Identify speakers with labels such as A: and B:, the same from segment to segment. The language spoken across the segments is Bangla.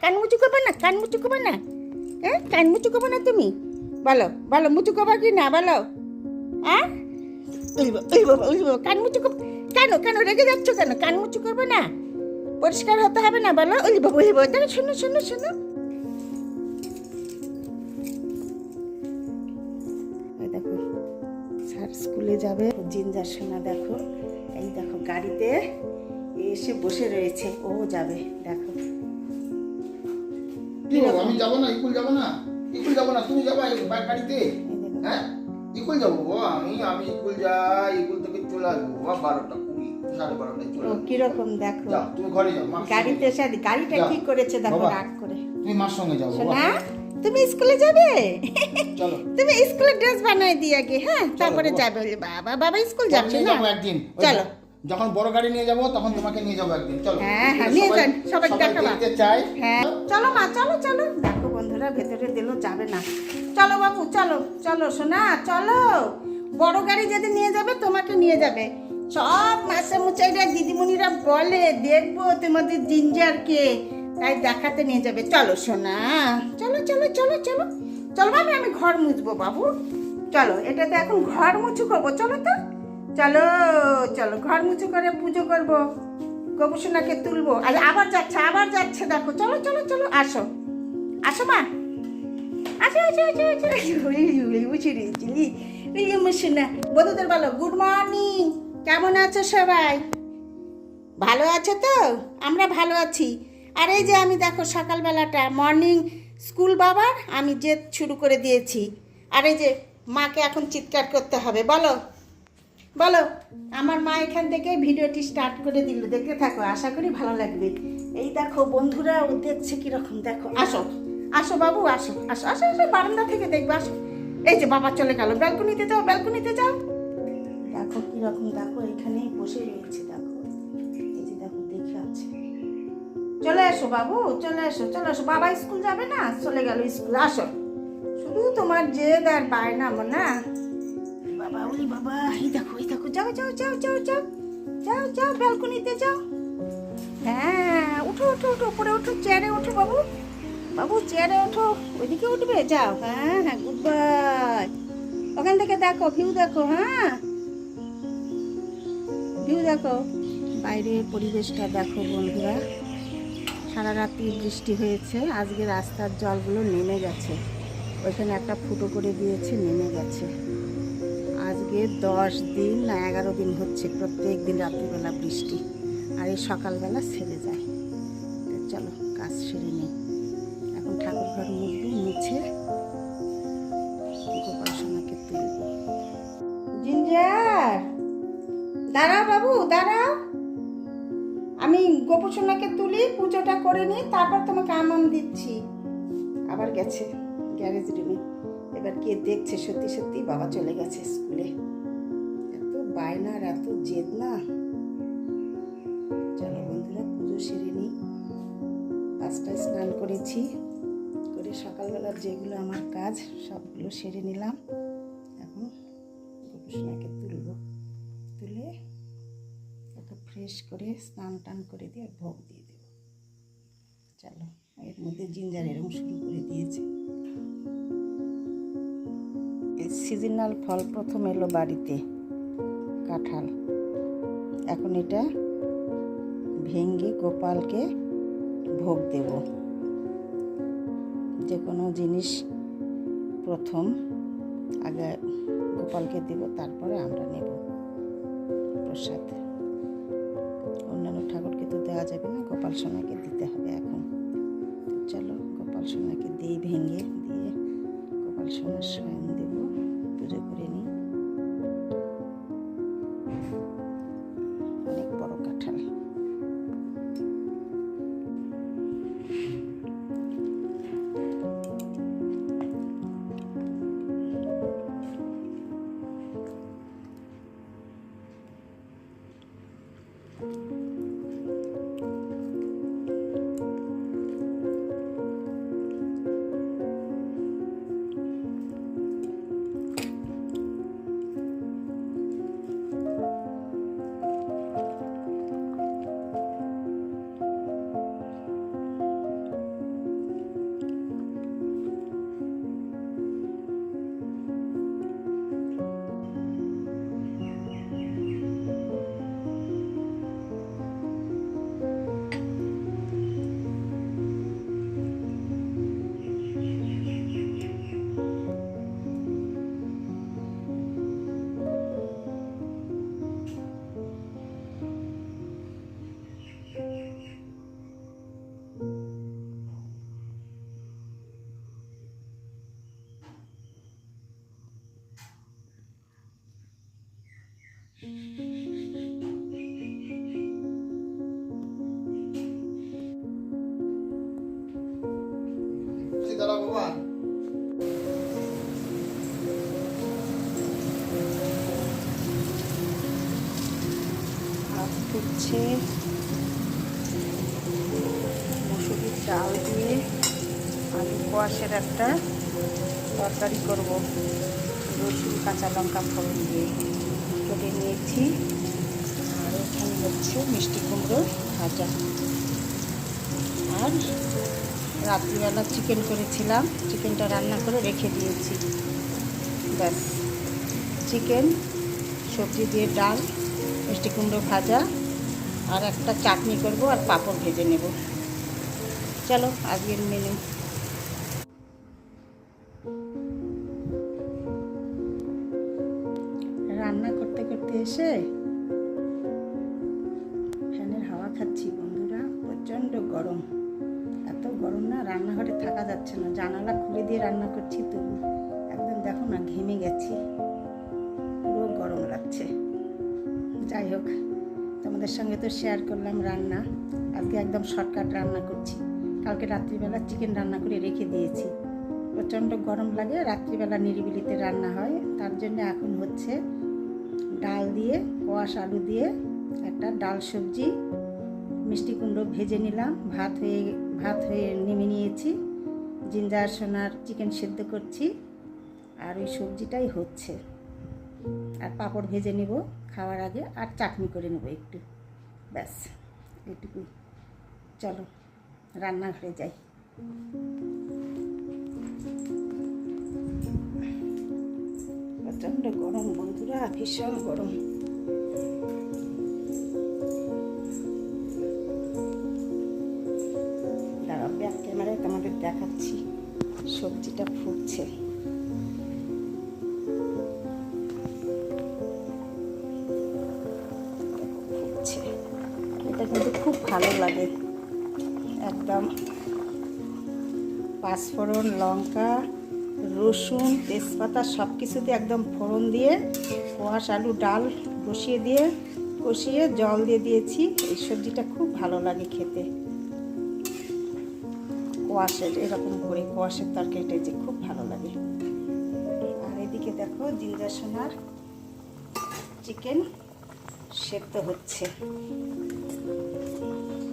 A: কান মুচু করবে না, কান মুচু করবে না, হ্যাঁ কান মুচু করবে না তুমি? বলো বলো, মুচু করবা কি না বলো? হ্যাঁ কান মুচু কেন কেন রেগে যাচ্ছ কেন? কান মুচু করবে না? পরিষ্কার হতে হবে না বলো? দেখো শোনো শোনো শোনো, দেখো স্যার স্কুলে যাবে, জিঞ্জার সোনা দেখো, এই দেখো গাড়িতে এসে বসে রয়েছে, ও যাবে দেখো।
B: আমি যাবো না, স্কুল যাবো না, স্কুল যাবো না, তুমি যাবো গাড়িতে? হ্যাঁ স্কুল যাবো আমি স্কুল যাই, স্কুল থেকে চলে আসবো 12টা 20 12:30 চলে আসবো।
A: কিরকম দেখো,
B: যাও তুমি ঘরে যাও,
A: গাড়িতে এসে গাড়িটা কি করেছে দেখো, রাগ করে।
B: তুমি মার সঙ্গে যাও
A: না তুমি স্কুলে যাবে?
B: চলো
A: তুমি স্কুলের ড্রেস বানাই দিয়ে আগে, হ্যাঁ তারপরে যাবে। বাবা বাবা স্কুল যাচ্ছে না,
B: একদিন
A: চলো
B: যখন বড় গাড়ি নিয়ে যাবো তখন তোমাকে নিয়ে যাবো একদিন, চলো।
A: হ্যাঁ হ্যাঁ নিয়ে যান, সবাই দেখাবা।
B: দেখতে চাই।
A: হ্যাঁ চলো মা, চলো চলো। দেখো বন্ধুরা ভেতরে দিলেও যাবে না, চলো বাবু চলো চলো সোনা চলো। বড় গাড়ি যদি নিয়ে যাবে তোমাকে নিয়ে যাবে। সব মাস্টারমশাইরা দিদিমণিরা বলে দেখবো তোমাদের জিঞ্জারকে, তাই দেখাতে নিয়ে যাবে। চলো সোনা চলো চলো চলো চলো চলো বাবু, আমি ঘর মুছবো বাবু, চলো এটাতে এখন ঘর মুছু করবো, চলো তো চলো চলো ঘর মুছু করে পুজো করবো, গোপুসোনাকে তুলবো। আর আবার যাচ্ছে দেখো, চলো চলো চলো আসো আসো মা, আসো আসো আসো আসো। বুঝে রেছিলি সোনা, বন্ধুদের বলো গুড মর্নিং, কেমন আছো সবাই? ভালো আছো তো? আমরা ভালো আছি। আর এই যে আমি দেখো সকালবেলাটা মর্নিং স্কুল বাবার আমি যে শুরু করে দিয়েছি। আর এই যে মাকে এখন চিৎকার করতে হবে, বলো বলো। আমার মা এখান থেকে ভিডিওটি স্টার্ট করে দিল, দেখতে থাকো, আশা করি ভালো লাগবে। এই দেখো বন্ধুরা ও দেখছে কিরকম, দেখো আসো আসো বাবু আসো আসো আসো আসো, বারান্দা থেকে দেখবো আসো। এই যে বাবা চলে গেল, ব্যালকনিতে যাও ব্যালকনিতে যাও। দেখো কিরকম, দেখো এখানেই বসে রয়েছে, দেখো এই যে দেখো দেখে আছে। চলে এসো বাবু চলে এসো চলে এসো, বাবা স্কুল যাবে না, চলে গেল স্কুল, আসো। শুধু তোমার জেদ আর বায়না না বাবা, ওই বাবা, এই দেখো যাও যাও যাও যাও যাও যাও যাও ব্যালকনিতে যাও। হ্যাঁ উঠো উঠো উঠো, উপরে উঠো, চেয়ারে ওঠো বাবু, বাবু চেয়ারে ওঠো, ওইদিকে উঠবে, যাও। হ্যাঁ হ্যাঁ গুড বাই। ওখান থেকে দেখো ভিউ দেখো, হ্যাঁ ভিউ দেখো, বাইরের পরিবেশটা দেখো বন্ধুরা। সারা রাত্রি বৃষ্টি হয়েছে, আজকে রাস্তার জলগুলো নেমে গেছে, ওইখানে একটা ফুটো করে দিয়েছে, নেমে গেছে। আজকে 10 দিন না 11 দিন হচ্ছে প্রত্যেক দিন রাত্রিবেলা বৃষ্টি, আর এই সকালবেলা ছেড়ে যায়। চলো কাজ সেরে নিই, এখন ঠাকুর ঘর মুছবো, মুছে গোপালসোনাকে তুলবো। জিঞ্জার দাঁড়াও বাবু দাঁড়াও, আমি গোপালসোনাকে তুলি, পুজোটা করে নিই, তারপর তোমাকে আমন দিচ্ছি। আবার গেছে গ্যারেজ রুমে, এবার কে দেখছে, সত্যি সত্যি বাবা চলে গেছে স্কুলে। এত বায়নার এত জেদ না। চলো বন্ধুরা পুজো সেরে নিই। 5টায় স্নান করেছি, করে সকালবেলার যেগুলো আমার কাজ সবগুলো সেরে নিলাম। এখন গোপুসোনাকে তুলব, তুলে ওকে ফ্রেশ করে স্নান টান করে দিয়ে ভোগ দিয়ে দেব। চলো, এর মধ্যে জিঞ্জার এরকম শুরু করে দিয়েছে। সিজনাল ফল প্রথম এলো বাড়িতে, কাঁঠাল। এখন এটা ভেঙে গোপালকে ভোগ দেব। যে কোনো জিনিস প্রথম আগে গোপালকে দেব, তারপরে আমরা নেব প্রসাদ। অন্যান্য ঠাকুরকে তো দেওয়া যাবে না, গোপাল সোনাকে দিতে হবে এখন। চলো গোপাল সোনাকে দিই, ভেঙে দিয়ে গোপাল সোনার স্বয়ং দেব, পুজো করে নিই। অনেক বড় কাঁঠাল। হচ্ছে মুসুরির ডাল দিয়ে আলু কোয়াশের একটা তরকারি করব, রসুন কাঁচা লঙ্কা ফোড়ন দিয়ে কেটে নিয়েছি। আর এখানে হচ্ছে মিষ্টি কুমড়ো ভাজা। আর রাত্রিবেলা চিকেন করেছিলাম, চিকেনটা রান্না করে রেখে দিয়েছি। ব্যাস, চিকেন, সবজি দিয়ে ডাল, মিষ্টি কুমড়ো ভাজা আর একটা চাটনি করব আর পাঁপড় ভেজে নেব। চলো আজকের মেনু। রান্না করতে করতে এসে ফ্যানের হাওয়া খাচ্ছি বন্ধুরা, প্রচণ্ড গরম। এত গরম না, রান্নাঘরে থাকা যাচ্ছে না। জানালা খুলে দিয়ে রান্না করছি, তবু একদম দেখো না ঘেমে গেছি, পুরো গরম লাগছে। যাই হোক, তোমাদের সঙ্গে তো শেয়ার করলাম রান্না। আজকে একদম শর্টকাট রান্না করছি। কালকে রাত্রিবেলা চিকেন রান্না করে রেখে দিয়েছি। প্রচণ্ড গরম লাগে, রাত্রিবেলা নিরিবিলিতে রান্না হয়, তার জন্য এখন হচ্ছে ডাল দিয়ে, কোয়াশ আলু দিয়ে একটা ডাল সবজি, মিষ্টি কুমড়ো ভেজে নিলাম, ভাত হয়ে নেমে নিয়েছি। জিঞ্জার সোনার চিকেন সেদ্ধ করছি, আর ওই সবজিটাই হচ্ছে। আর পাঁপড় ভেজে নেব খাওয়ার আগে, আর চাটনি করে নেব একটু। ব্যাস এটুকুই। চলো রান্নাঘরে যাই। প্রচণ্ড গরম বন্ধুরা, ভীষণ গরম। দাঁড়াও, ব্যাক ক্যামেরায় তোমাদের দেখাচ্ছি। সবজিটা ফুটছে। এটা কিন্তু খুব ভালো লাগে, একদম পাঁচফোড়ন, লঙ্কা, রসুন, তেজপাতা সব কিছুতে একদম ফোড়ন দিয়ে কোয়াশ আলু ডাল বসিয়ে দিয়ে কষিয়ে জল দিয়ে দিয়েছি। এই সবজিটা খুব ভালো লাগে খেতে, কোয়াশের এরকম করে কোয়াশের তরকারিটা যে খুব ভালো লাগে। আর এদিকে দেখো জিঞ্জার সোনার চিকেন সেদ্ধ হচ্ছে।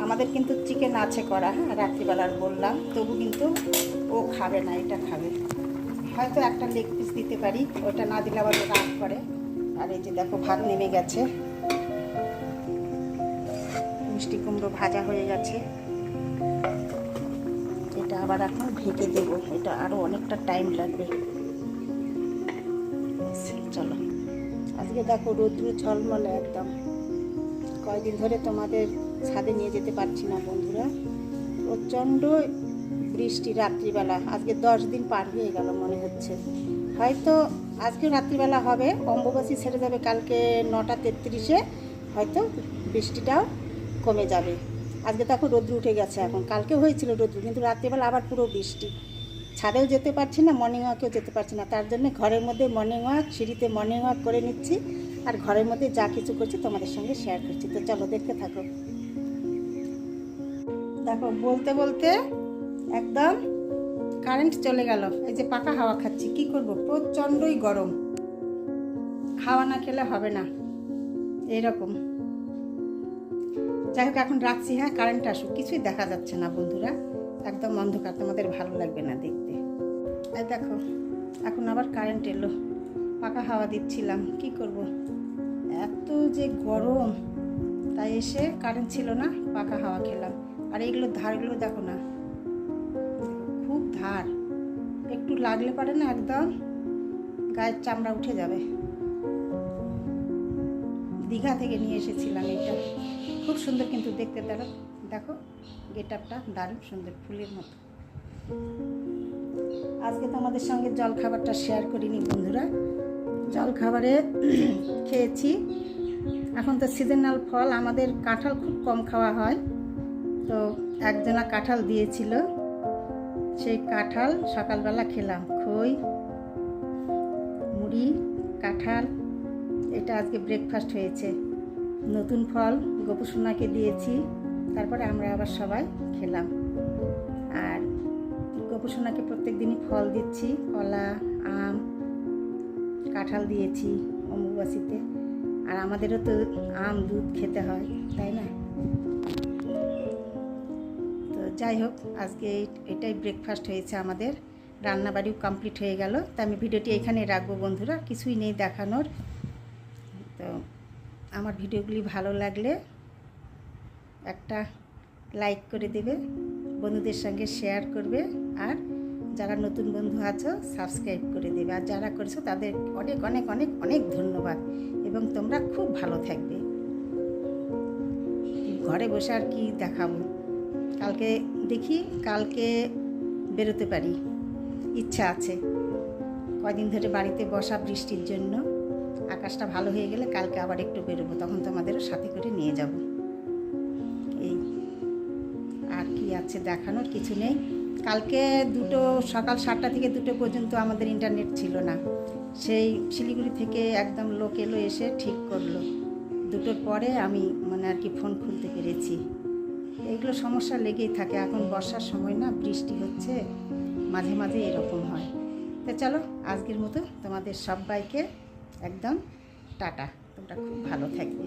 A: আমাদের কিন্তু চিকেন আছে করা, হ্যাঁ, রাত্রিবেলার বললাম, তবু কিন্তু ও খাবে না, এটা খাবে। হয়তো একটা লেগ পিস দিতে পারি, ওটা না দিলে আবার রাগ করে। আর এই যে দেখো ভাত নেমে গেছে, মিষ্টি কুমড়ো ভাজা হয়ে গেছে। এটা আবার এখন ঢেকে দেবো, এটা আরও অনেকটা টাইম লাগবে। চলো, আজকে দেখো রৌদ্র ঝলমলে একদম। কয়েকদিন ধরে তোমাদের ছাদে নিয়ে যেতে পারছি না বন্ধুরা, প্রচণ্ড বৃষ্টি রাত্রিবেলা। আজকে 10 দিন পার হয়ে গেল মনে হচ্ছে। হয়তো আজকে রাত্রিবেলা হবে, অম্বুবাচী ছেড়ে যাবে কালকে 9:33-এ, হয়তো বৃষ্টিটাও কমে যাবে। আজকে দেখো রৌদ্র উঠে গেছে এখন, কালকেও হয়েছিল রৌদ্র, কিন্তু রাত্রিবেলা আবার পুরো বৃষ্টি। ছাদেও যেতে পারছি না, মর্নিং ওয়াকেও যেতে পারছি না, তার জন্য ঘরের মধ্যে মর্নিং ওয়াক, সিঁড়িতে মর্নিং ওয়াক করে নিচ্ছি। আর ঘরের মধ্যে যা কিছু করছি তোমাদের সঙ্গে শেয়ার করছি। তো চলো দেখতে থাকো। দেখো বলতে বলতে একদম কারেন্ট চলে গেল। এই যে পাকা হাওয়া খাচ্ছি, কি করব, প্রচণ্ডই গরম, হাওয়া না খেলে হবে না এরকম। যাই হোক, এখন রাখছি, হ্যাঁ, কারেন্ট আসুক। কিছুই দেখা যাচ্ছে না বন্ধুরা, একদম অন্ধকার, তোমাদের ভালো লাগবে না দেখতে। এই দেখো এখন আবার কারেন্ট এলো, পাকা হাওয়া দিচ্ছিলাম, কি করব, এত যে গরম, তাই এসে কারেন্ট ছিল না, পাকা হাওয়া খেলাম। আর এইগুলো ধারগুলো দেখো না, খুব ধার, একটু লাগলে পারে না একদম গায়ের চামড়া উঠে যাবে। দীঘা থেকে নিয়ে এসেছিলাম এটা, খুব সুন্দর কিন্তু দেখতে। দেখো গেট আপটা দারুণ সুন্দর, ফুলের মতো। আজকে তোমাদের সঙ্গে জল খাবারটা শেয়ার করিনি বন্ধুরা। জল খাবারে খেয়েছি, এখন তো সিজনাল ফল, আমাদের কাঁঠাল খুব কম খাওয়া হয়, তো একজনা কাঁঠাল দিয়েছিল, সেই কাঁঠাল সকালবেলা খেলাম। খই, মুড়ি, কাঁঠাল, এটা আজকে ব্রেকফাস্ট হয়েছে। নতুন ফল গোপুসোনাকে দিয়েছি, তারপরে আমরা আবার সবাই খেলাম। আর গোপুসোনাকে প্রত্যেক দিনই ফল দিচ্ছি, কলা, আম, কাঁঠাল দিয়েছি অম্বুবাচীতে। আর আমাদেরও তো আম দুধ খেতে হয়, তাই না? তো যাই হোক, আজকে এটাই ব্রেকফাস্ট হয়েছে আমাদের, রান্নাবাড়িও কমপ্লিট হয়ে গেল। তো আমি ভিডিওটি এখানে রাখবো বন্ধুরা, কিছুই নেই দেখানোর। তো আমার ভিডিওগুলি ভালো লাগলে একটা লাইক করে দেবে, বন্ধুদের সঙ্গে শেয়ার করবে, আর যারা নতুন বন্ধু আছো সাবস্ক্রাইব করে দেবে। আর যারা করেছো তাদের অনেক অনেক অনেক অনেক ধন্যবাদ, এবং তোমরা খুব ভালো থাকবে। ঘরে বসে আর কি দেখাবো, কালকে দেখি, কালকে বেরোতে পারি, ইচ্ছা আছে। কয়দিন ধরে বাড়িতে বসা বৃষ্টির জন্য, আকাশটা ভালো হয়ে গেলে কালকে আবার একটু বেরোবো, তখন তোমাদেরও সাথে করে নিয়ে যাব। এই আর কি আছে দেখানোর, কিছু নেই। কালকে সকাল 7টা থেকে 2টো পর্যন্ত আমাদের ইন্টারনেট ছিল না। সেই শিলিগুড়ি থেকে একদম লোক এলো, এসে ঠিক করলো। 2টোর পরে আমি মানে আর কি ফোন খুলতে পেরেছি। এগুলো সমস্যা লেগেই থাকে, এখন বর্ষার সময় না, বৃষ্টি হচ্ছে, মাঝে মাঝে এরকম হয়। তো চলো, আজকের মতো তোমাদের সবাইকে একদম টাটা, তোমরা খুব ভালো থাকবে।